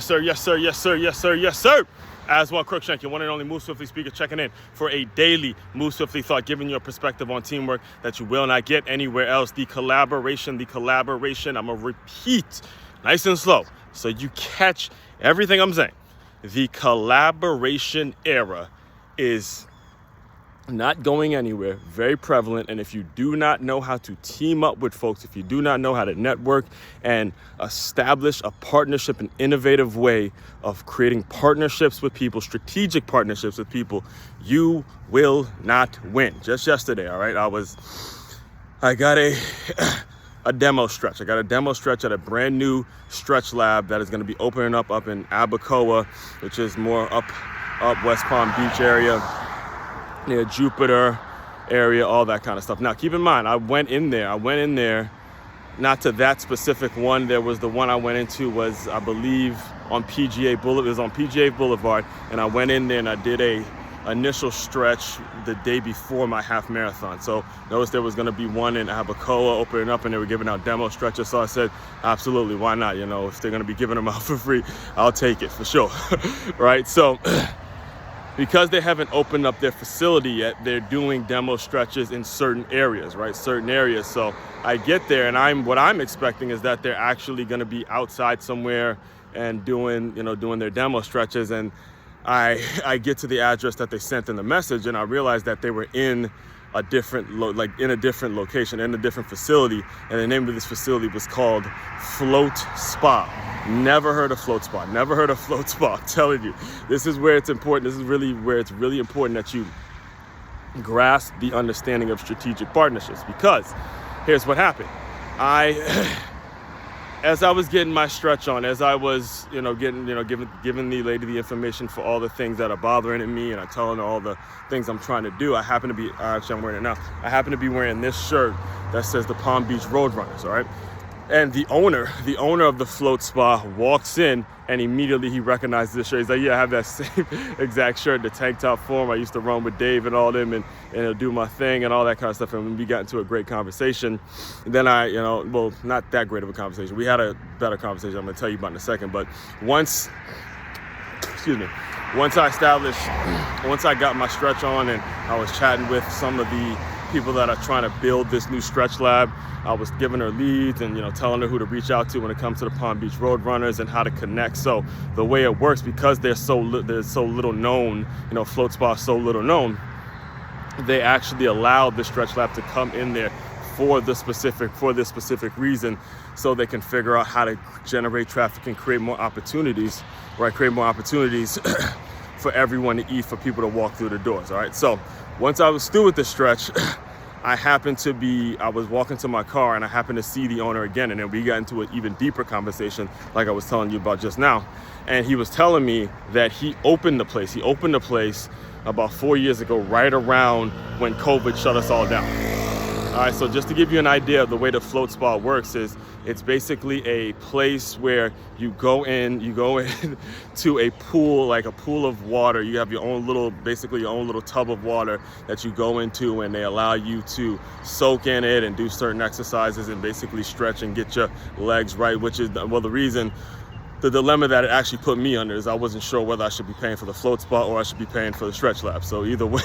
Sir, yes, sir, yes, sir, yes, sir, yes, sir. Aswand Cruickshank, your one and only Move Swiftly speaker, checking in for a daily Move Swiftly thought, giving you a perspective on teamwork that you will not get anywhere else. The collaboration, I'm going to repeat nice and slow so you catch everything I'm saying. The collaboration era is not going anywhere, very prevalent. And if you do not know how to team up with folks, if you do not know how to network and establish a partnership, an innovative way of creating partnerships with people, strategic partnerships with people, you will not win. Just yesterday, all right, I got a demo stretch. I got a demo stretch at a brand new stretch lab that is going to be opening up in Abacoa, which is more up West Palm Beach area, near Jupiter area, all that kind of stuff. Now, keep in mind, I went in there, not to that specific one. There was the one I went into was, I believe, on PGA Boulevard. It was on PGA Boulevard, and I went in there and I did a initial stretch the day before my half marathon. So notice there was going to be one in Abacoa opening up, and they were giving out demo stretches. So I said, absolutely, why not? You know, if they're going to be giving them out for free, I'll take it for sure. Right? So because they haven't opened up their facility yet, they're doing demo stretches in certain areas, right? Certain areas. So I get there, and what I'm expecting is that they're actually going to be outside somewhere and doing their demo stretches. And I get to the address that they sent in the message, and I realized that they were in a different location, in a different facility, and the name of this facility was called Float Spa. Never heard of Float Spa. I'm telling you, this is where it's important. This is really where it's really important that you grasp the understanding of strategic partnerships, because here's what happened. As I was getting my stretch on, as I was, giving the lady the information for all the things that are bothering me, and I telling her all the things I'm trying to do, I'm wearing it now. I happen to be wearing this shirt that says the Palm Beach Roadrunners, all right? And the owner of the Float Spa walks in, and immediately he recognizes the shirt. He's like, yeah, I have that same exact shirt, the tank top form. I used to run with Dave and all them, and he'll do my thing and all that kind of stuff. And we got into a great conversation. And then not that great of a conversation. We had a better conversation I'm going to tell you about in a second. But once I got my stretch on, and I was chatting with some of the people that are trying to build this new stretch lab, I was giving her leads and telling her who to reach out to when it comes to the Palm Beach Roadrunners and how to connect. So the way it works, because they're so little known, Float Spa is so little known, they actually allowed the stretch lab to come in there for this specific reason, so they can figure out how to generate traffic and create more opportunities, right? Create more opportunities for everyone to eat, for people to walk through the doors. All right. So once I was through with the stretch, I was walking to my car, and I happened to see the owner again. And then we got into an even deeper conversation, like I was telling you about just now. And he was telling me that he opened the place about 4 years ago, right around when COVID shut us all down. All right, so just to give you an idea of the way the Float Spa works, is it's basically a place where you go in to a pool, like a pool of water. You have your own little tub of water that you go into, and they allow you to soak in it and do certain exercises and basically stretch and get your legs right, which is, the dilemma that it actually put me under is I wasn't sure whether I should be paying for the Float Spa or I should be paying for the stretch lab. So either way,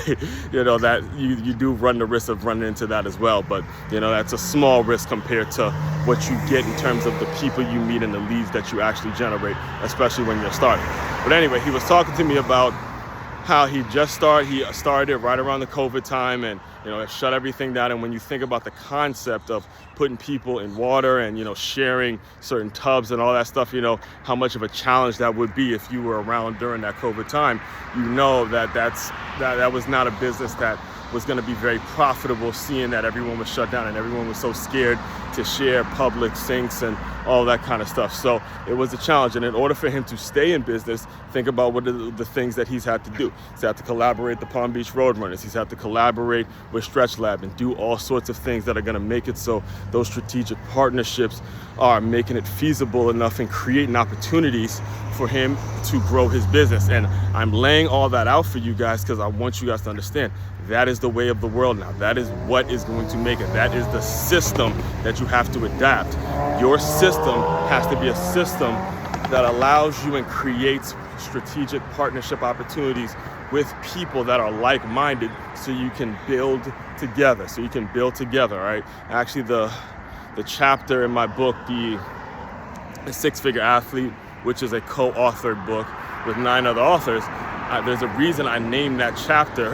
that you do run the risk of running into that as well. But that's a small risk compared to what you get in terms of the people you meet and the leads that you actually generate, especially when you're starting. But anyway, he was talking to me about how he started it right around the COVID time, and it shut everything down. And when you think about the concept of putting people in water and sharing certain tubs and all that stuff, how much of a challenge that would be if you were around during that COVID time. That was not a business that was going to be very profitable, seeing that everyone was shut down and everyone was so scared to share public sinks and all that kind of stuff. So it was a challenge. And in order for him to stay in business, think about what are the things that he's had to do. He's had to collaborate with the Palm Beach Roadrunners. He's had to collaborate with Stretch Lab and do all sorts of things that are going to make it so those strategic partnerships are making it feasible enough and creating opportunities for him to grow his business. And I'm laying all that out for you guys because I want you guys to understand that is the way of the world now. That is what is going to make it. That is the system that you have to adapt. Your system has to be a system that allows you and creates strategic partnership opportunities with people that are like-minded so you can build together. All right? Actually, the chapter in my book, The Six-Figure Athlete, which is a co-authored book with 9 other authors, there's a reason I named that chapter.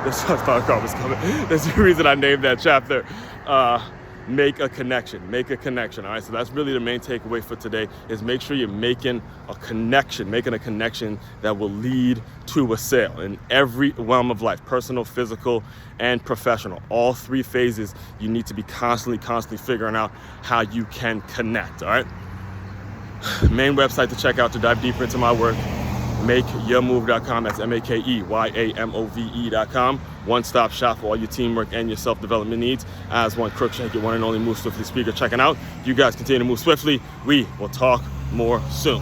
This I thought a car was coming. There's a reason I named that chapter. Make a connection. All right. So that's really the main takeaway for today is make sure you're making a connection that will lead to a sale in every realm of life, personal, physical, and professional. All 3 phases, you need to be constantly figuring out how you can connect. All right. Main website to check out to dive deeper into my work, makeyourmove.com. That's MAKEYAMOVE.com. One-stop shop for all your teamwork and your self-development needs. Aswand Cruickshank, your one and only Move Swiftly speaker, checking out. You guys continue to move swiftly. We will talk more soon.